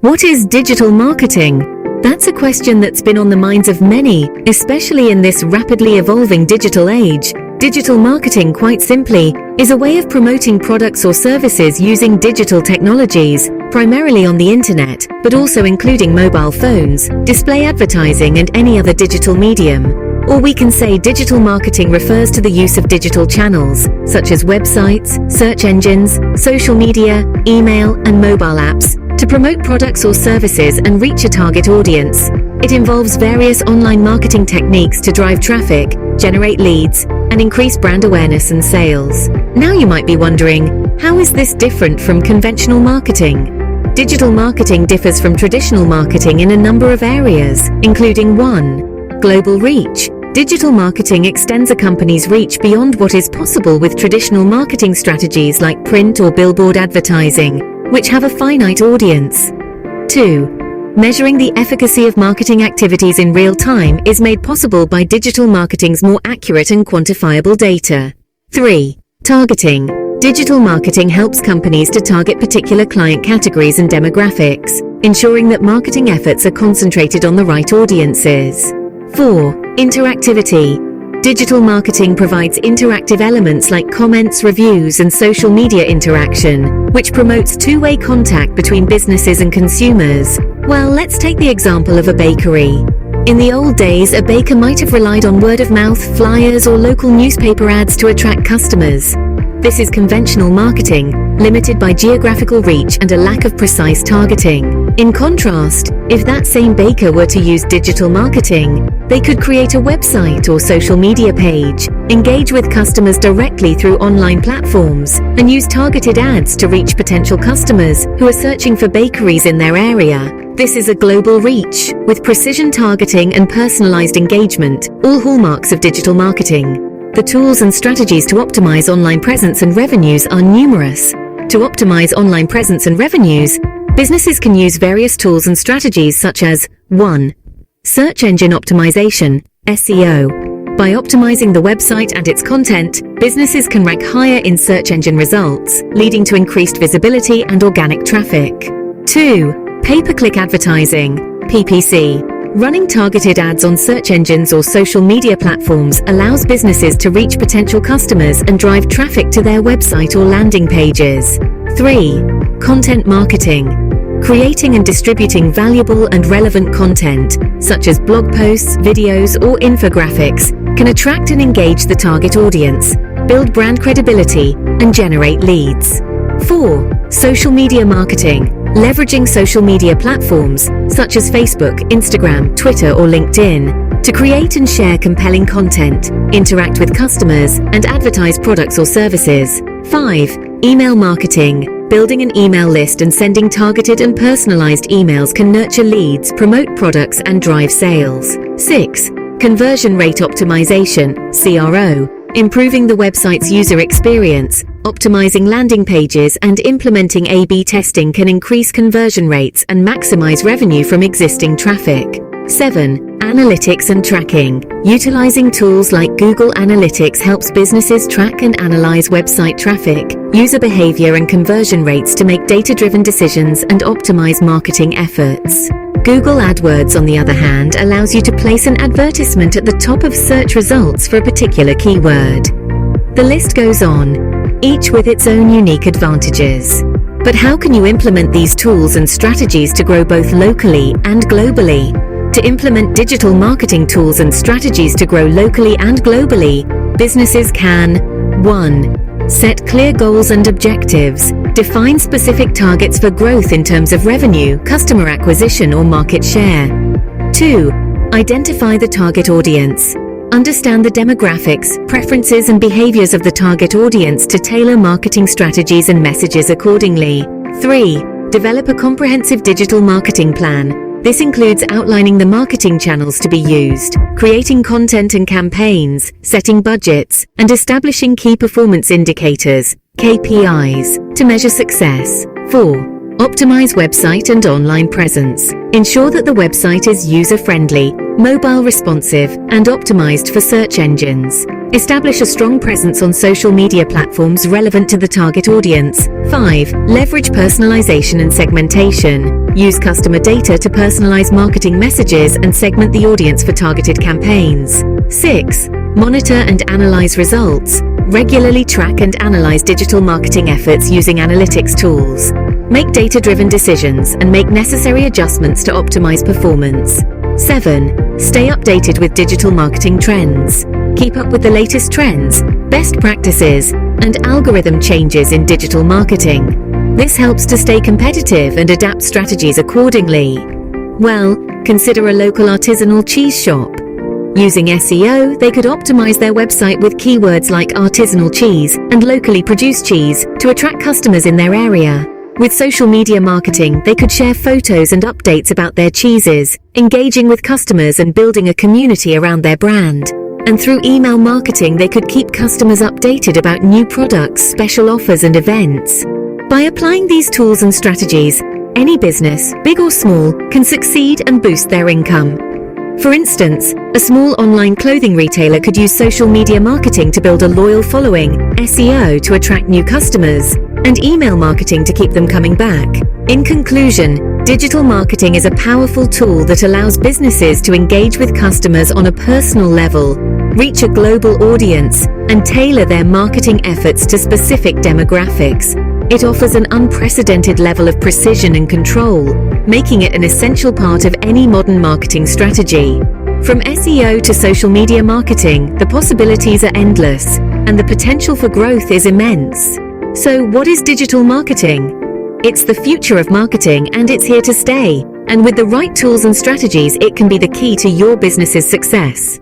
What is digital marketing? That's a question that's been on the minds of many, especially in this rapidly evolving digital age. Digital marketing, quite simply, is a way of promoting products or services using digital technologies, primarily on the internet, but also including mobile phones, display advertising, and any other digital medium. Or we can say digital marketing refers to the use of digital channels, such as websites, search engines, social media, email, and mobile apps, to promote products or services and reach a target audience. It involves various online marketing techniques to drive traffic, generate leads, and increase brand awareness and sales. Now you might be wondering, how is this different from conventional marketing? Digital marketing differs from traditional marketing in a number of areas, including 1. Global reach. Digital marketing extends a company's reach beyond what is possible with traditional marketing strategies like print or billboard advertising, which have a finite audience. 2. Measuring the efficacy of marketing activities in real time is made possible by digital marketing's more accurate and quantifiable data. 3. Targeting. Digital marketing helps companies to target particular client categories and demographics, ensuring that marketing efforts are concentrated on the right audiences. 4. Interactivity. Digital marketing provides interactive elements like comments, reviews, and social media interaction, which promotes two-way contact between businesses and consumers. Well, let's take the example of a bakery. In the old days, a baker might have relied on word-of-mouth, flyers, or local newspaper ads to attract customers. This is conventional marketing, limited by geographical reach and a lack of precise targeting. In contrast, if that same baker were to use digital marketing, they could create a website or social media page, engage with customers directly through online platforms, and use targeted ads to reach potential customers who are searching for bakeries in their area. This is a global reach, with precision targeting and personalized engagement, all hallmarks of digital marketing. The tools and strategies to optimize online presence and revenues are numerous. To optimize online presence and revenues, businesses can use various tools and strategies such as 1. Search engine optimization, SEO. By optimizing the website and its content, businesses can rank higher in search engine results, leading to increased visibility and organic traffic. 2. Pay-per-click advertising, PPC. Running targeted ads on search engines or social media platforms allows businesses to reach potential customers and drive traffic to their website or landing pages. 3. Content marketing. Creating and distributing valuable and relevant content, such as blog posts, videos, or infographics, can attract and engage the target audience, build brand credibility, and generate leads. 4. Social media marketing. Leveraging social media platforms, such as Facebook, Instagram, Twitter, or LinkedIn, to create and share compelling content, interact with customers, and advertise products or services. 5. Email marketing. Building an email list and sending targeted and personalized emails can nurture leads, promote products, and drive sales. 6. Conversion rate optimization, CRO. Improving the website's user experience, optimizing landing pages, and implementing A/B testing can increase conversion rates and maximize revenue from existing traffic. 7. Analytics and tracking. Utilizing tools like Google Analytics helps businesses track and analyze website traffic, user behavior, and conversion rates to make data-driven decisions and optimize marketing efforts. Google AdWords, on the other hand, allows you to place an advertisement at the top of search results for a particular keyword. The list goes on, each with its own unique advantages. But how can you implement these tools and strategies to grow both locally and globally? To implement digital marketing tools and strategies to grow locally and globally, businesses can 1. Set clear goals and objectives. Define specific targets for growth in terms of revenue, customer acquisition, or market share. 2. Identify the target audience. Understand the demographics, preferences, and behaviors of the target audience to tailor marketing strategies and messages accordingly. 3. Develop a comprehensive digital marketing plan. This includes outlining the marketing channels to be used, creating content and campaigns, setting budgets, and establishing key performance indicators, KPIs, to measure success. 4. Optimize website and online presence. Ensure that the website is user-friendly, mobile responsive, and optimized for search engines. Establish a strong presence on social media platforms relevant to the target audience. 5. Leverage personalization and segmentation. Use customer data to personalize marketing messages and segment the audience for targeted campaigns. 6. Monitor and analyze results. Regularly track and analyze digital marketing efforts using analytics tools. Make data-driven decisions and make necessary adjustments to optimize performance. 7. Stay updated with digital marketing trends. Keep up with the latest trends, best practices, and algorithm changes in digital marketing. This helps to stay competitive and adapt strategies accordingly. Well, consider a local artisanal cheese shop. Using SEO, they could optimize their website with keywords like artisanal cheese and locally produced cheese to attract customers in their area. With social media marketing, they could share photos and updates about their cheeses, engaging with customers and building a community around their brand. And through email marketing, they could keep customers updated about new products, special offers, and events. By applying these tools and strategies, any business, big or small, can succeed and boost their income. For instance, a small online clothing retailer could use social media marketing to build a loyal following, SEO to attract new customers, and email marketing to keep them coming back. In conclusion, digital marketing is a powerful tool that allows businesses to engage with customers on a personal level, reach a global audience, and tailor their marketing efforts to specific demographics. It offers an unprecedented level of precision and control, making it an essential part of any modern marketing strategy. From SEO to social media marketing, the possibilities are endless, and the potential for growth is immense. So, what is digital marketing? It's the future of marketing, and it's here to stay. And with the right tools and strategies, it can be the key to your business's success.